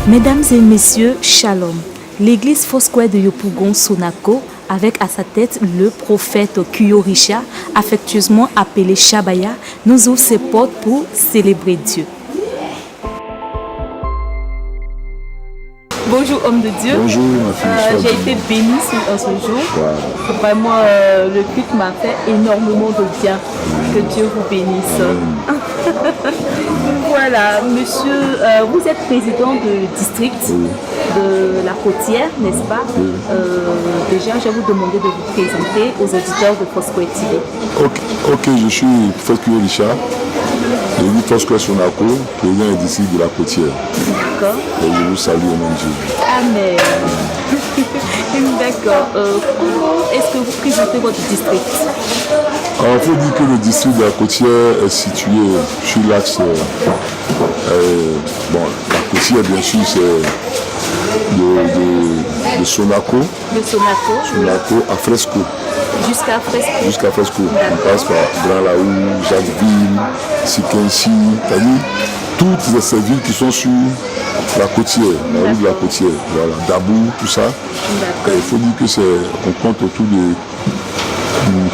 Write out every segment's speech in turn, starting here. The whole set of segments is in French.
Mesdames et messieurs, shalom. L'église Foursquare de Yopougon, Sonako, avec à sa tête le prophète Kuyorisha, affectueusement appelé Shabaya, nous ouvre ses portes pour célébrer Dieu. Bonjour homme de Dieu. Bonjour ma fille. J'ai été bénie ce jour. Wow. Vraiment, le culte m'a fait énormément de bien. Que Dieu vous bénisse. Voilà, monsieur, vous êtes président de district de la Côtière, n'est-ce pas? Déjà, je vais vous demander de vous présenter aux auditeurs de Foursquare TV. Ok, je suis Prophète Kuyorisha. Je vis Foursquare Sonako, président et district de la Côtière. D'accord. Et je vous salue au nom de Jésus. Amen. D'accord. Comment est-ce que vous présentez votre district? Alors, il faut dire que le district de la Côtière est situé sur l'axe. La Côtière, bien sûr, c'est de Sonako. De Sonako. Sonako à Fresco. Jusqu'à Fresco. Jusqu'à Fresco. On passe par Grand Laou, Jacquesville, Sikensi, c'est-à-dire toutes ces villes qui sont sur la Côtière, la route de la Côtière. Voilà, Dabou, tout ça. Il faut dire que on compte autour de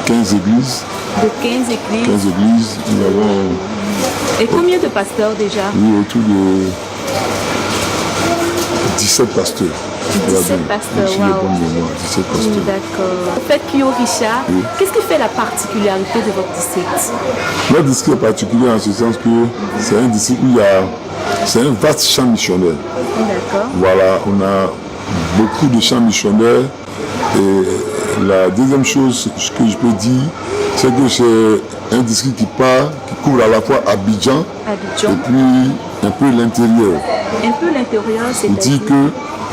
15 églises. De 15 églises. 15 églises. Nous avons. Et combien de pasteurs déjà? Oui, autour de 17 pasteurs. 17 pasteurs, wow. 17 pasteurs. D'accord. En fait, Kuyorisha, qu'est-ce qui fait la particularité de votre district? Notre district est particulier en ce sens que c'est un district où c'est un vaste champ missionnaire. D'accord. Voilà, on a beaucoup de champs missionnaires. Et la deuxième chose que je peux dire, c'est que c'est un district qui couvre à la fois Abidjan. Et puis un peu l'intérieur. Un peu l'intérieur, c'est on dit que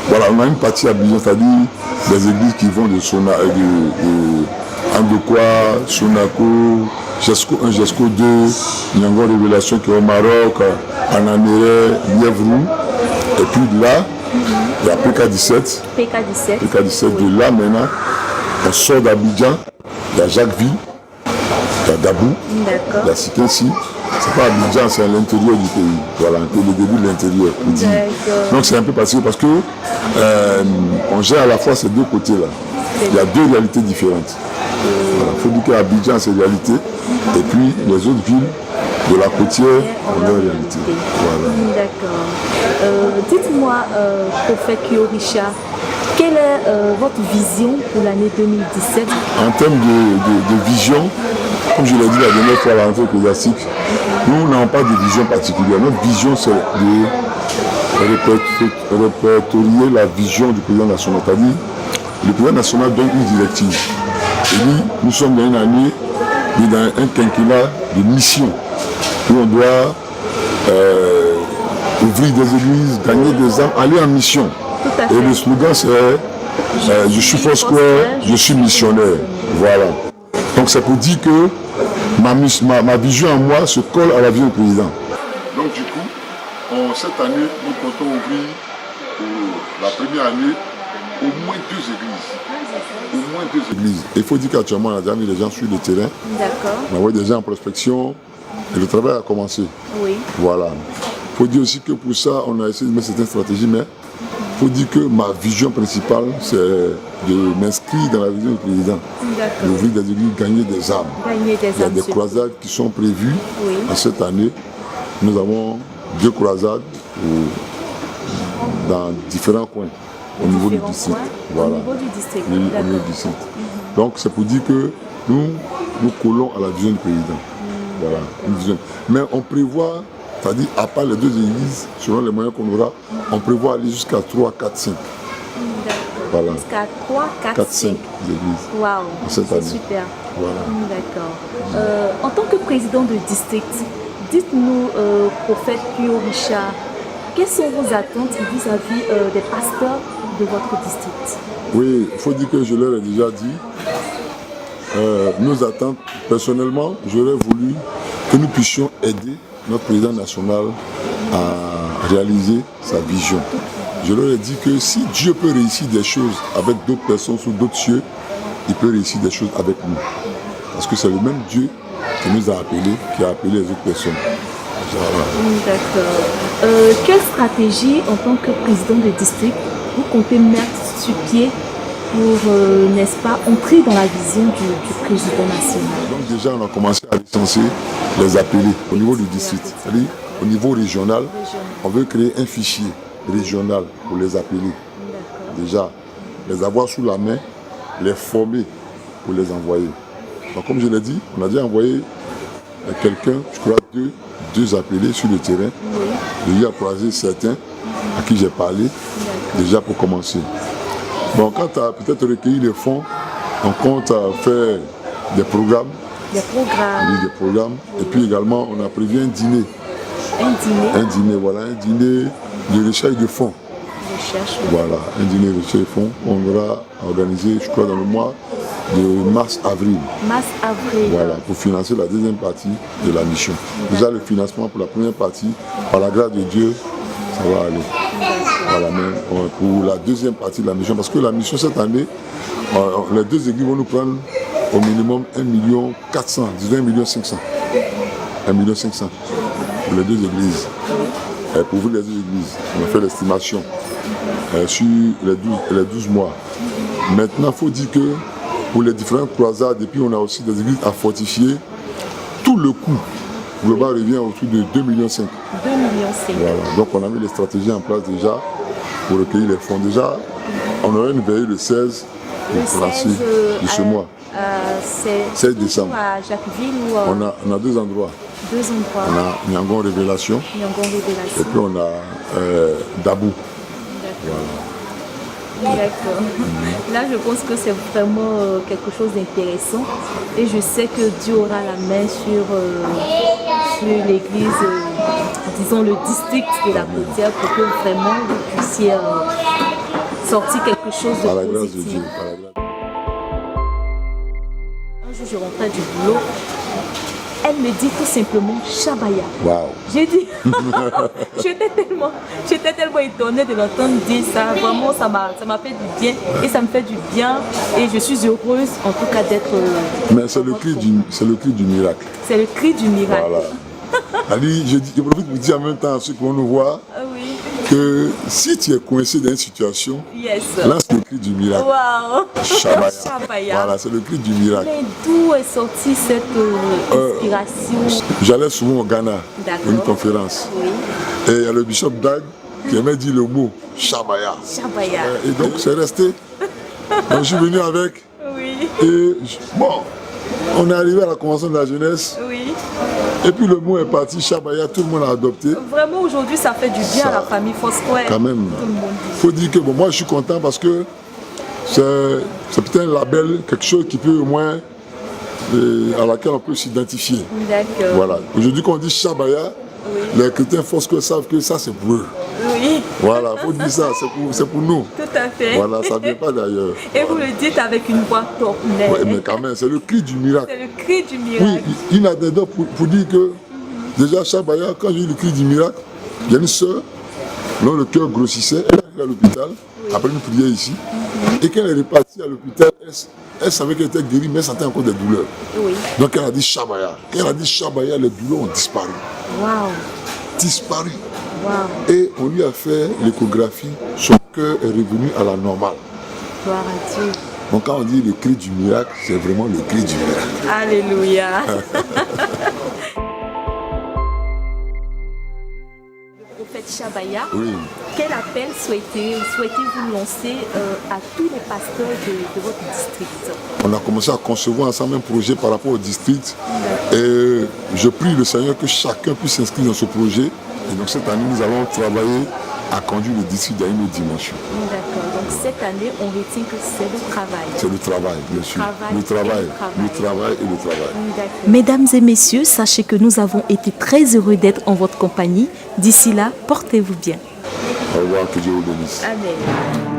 voilà, on a une partie à Abidjan, c'est-à-dire des églises qui vont de Andokwa, Sonako, Gesco 1, Gesco 2, Nyango Révélation qui est au Maroc, Anamere, Lièvrou. Et puis de là, il y a PK17. PK17, de là maintenant, on sort d'Abidjan, il y a Jacquesville, il y a Dabou, il y a Sikensi. C'est pas Abidjan, c'est à l'intérieur du pays. Voilà, un peu le début de l'intérieur. Donc c'est un peu particulier parce que on gère à la fois ces deux côtés-là. Il y a deux réalités différentes. Il faut dire qu'Abidjan, c'est réalité. Et puis les autres villes de la Côtière ont leur réalité. Voilà. D'accord. Dites-moi, prophète Kuyorisha, quelle est votre vision pour l'année 2017? En termes de vision, comme je l'ai dit la dernière fois à la rentrée ecclésiastique, nous n'avons pas de vision particulière. Notre vision, c'est de répertorier la vision du président national. C'est-à-dire, le président national donne une directive. Et dit, nous sommes dans une année, dans un quinquennat de mission, où on doit ouvrir des églises, gagner des âmes, aller en mission. Et le slogan, c'est je suis Foursquare, je suis missionnaire. Voilà. Donc c'est pour dire que ma vision à moi se colle à la vision du président. Donc du coup, cette année, nous comptons ouvrir pour la première année au moins 2 églises. Au moins 2 églises. Il faut dire qu'actuellement, on a déjà mis les gens sur le terrain. D'accord. On a envoyé des gens en prospection et le travail a commencé. Oui. Voilà. Il faut dire aussi que pour ça, on a essayé de mettre certaines stratégies, mais il faut dire que ma vision principale, c'est de m'inscrire dans la vision du président. D'ouvrir des églises, gagner des âmes. Il y a des croisades qui sont prévues en cette année. Nous avons 2 croisades dans différents coins au niveau du district. Voilà. Au niveau du district. Oui, au niveau du district. Donc c'est pour dire que nous collons à la vision du président. Voilà, une vision. Mais on prévoit, c'est-à-dire à part les 2 églises, selon les moyens qu'on aura, on prévoit aller jusqu'à 3, 4, 5. Voilà. Jusqu'à 3, 4, 5 églises. Waouh, c'est super. Voilà. D'accord. En tant que président de district, dites-nous, prophète Kuyorisha, quelles sont vos attentes vis-à-vis des pasteurs de votre district? Oui, il faut dire que je leur ai déjà dit. Nos attentes, personnellement, j'aurais voulu que nous puissions aider notre président national à réaliser sa vision. Je leur ai dit que si Dieu peut réussir des choses avec d'autres personnes sous d'autres cieux, il peut réussir des choses avec nous. Parce que c'est le même Dieu qui nous a appelés, qui a appelé les autres personnes. D'accord. Quelle stratégie en tant que président de district vous comptez mettre sur pied pour, n'est-ce pas, entrer dans la vision du président national? Donc déjà, on a commencé à licencier les appelés au niveau du district. C'est-à-dire, au niveau régional, on veut créer un fichier régional pour les appelés. Déjà, les avoir sous la main, les former pour les envoyer. Donc, comme je l'ai dit, on a déjà envoyé quelqu'un, je crois deux appelés sur le terrain. J'ai eu à croiser certains à qui j'ai parlé, déjà pour commencer. Bon, quand tu as peut-être recueilli les fonds, on compte faire des programmes. Des programmes. Oui, des programmes. Et puis également, on a prévu un dîner. Un dîner. Un dîner, voilà, un dîner de recherche de fonds. Recherche. Voilà, un dîner de recherche de fonds. On va organiser, je crois, dans le mois de mars-avril. Mars-avril. Voilà, pour financer la deuxième partie de la mission. Déjà, le financement pour la première partie, par la grâce de Dieu, ça va aller. Voilà, mais pour la deuxième partie de la mission, parce que la mission cette année, les deux églises vont nous prendre au minimum 1,4 million, disons 1,5 million. 1,5 million pour les deux églises. Et pour vous, les deux églises, on a fait l'estimation sur les 12 mois. Maintenant, il faut dire que pour les différentes croisades, et puis on a aussi des églises à fortifier, tout le coût global revient autour de 2,5 millions. 2,5 millions. Voilà. Donc on a mis les stratégies en place déjà pour recueillir les fonds. Déjà, on aurait une veillée le 16 pour lancer de ce mois. 16 décembre. À Jacquesville ou on a deux endroits. Deux endroits. On a Nyangon Révélation. Et puis on a Dabou. Voilà. D'accord. Là, je pense que c'est vraiment quelque chose d'intéressant. Et je sais que Dieu aura la main sur l'église, disons le district de la Côtière, pour que vraiment vous puissiez sortir quelque chose de par la grâce positif. de Dieu. Un jour, je rentrais du boulot. Elle me dit tout simplement Shabaya. Wow. J'ai dit, j'étais tellement étonnée de l'entendre dire ça. Vraiment, ça m'a fait du bien et ça me fait du bien. Et je suis heureuse en tout cas d'être. Mais c'est le cri du miracle. C'est le cri du miracle. Voilà. Ali, je profite pour dire en même temps à ceux qui vont nous voir que si tu es coincé dans une situation, là c'est le cri du miracle. Wow. Shabaya. Voilà, c'est le cri du miracle. Mais d'où est sortie cette inspiration? J'allais souvent au Ghana pour une conférence. Oui. Et il y a le bishop Dag qui aimait dire le mot Shabaya. Shabaya. Et donc c'est resté. Donc je suis venu avec. Oui. Et bon, on est arrivé à la convention de la jeunesse. Oui. Et puis le mot est parti, Shabaya, tout le monde a adopté. Vraiment aujourd'hui ça fait du bien à la famille Foursquare. Quand même. Il faut dire que bon, moi je suis content parce que c'est peut-être un label, quelque chose qui peut au moins à laquelle on peut s'identifier. D'accord. Voilà. Aujourd'hui quand on dit Shabaya, les chrétiens Foursquare savent que ça c'est pour eux. Oui. Voilà, il faut dire ça, c'est pour nous. Tout à fait. Voilà, ça ne vient pas d'ailleurs. Et vous le dites avec une voix tornée. Oui, mais quand même, c'est le cri du miracle. C'est le cri du miracle. Oui, une anecdote pour dire que déjà Shabaya, quand j'ai eu le cri du miracle, il y a une soeur dont le cœur grossissait, elle est arrivée à l'hôpital, après une prière ici, et quand elle est repartie à l'hôpital, elle savait qu'elle était guérie, mais elle sentait encore des douleurs. Oui. Donc elle a dit Shabaya. Quand elle a dit Shabaya, les douleurs ont disparu. Waouh. Disparu. Wow. Et on lui a fait l'échographie, son cœur est revenu à la normale. Gloire à Dieu. Donc quand on dit le cri du miracle, c'est vraiment le cri du miracle. Alléluia. Le prophète Shabaya, Oui. quel appel souhaitez-vous lancer à tous les pasteurs de votre district? On a commencé à concevoir ensemble un projet par rapport au district. Et je prie le Seigneur que chacun puisse s'inscrire dans ce projet. Et donc cette année, nous allons travailler à conduire le district à une autre dimension. D'accord. Donc cette année, on retient que c'est le travail. C'est le travail, bien sûr. Le travail et le travail. Mesdames et messieurs, sachez que nous avons été très heureux d'être en votre compagnie. D'ici là, portez-vous bien. Au revoir, que Dieu vous bénisse. Amen.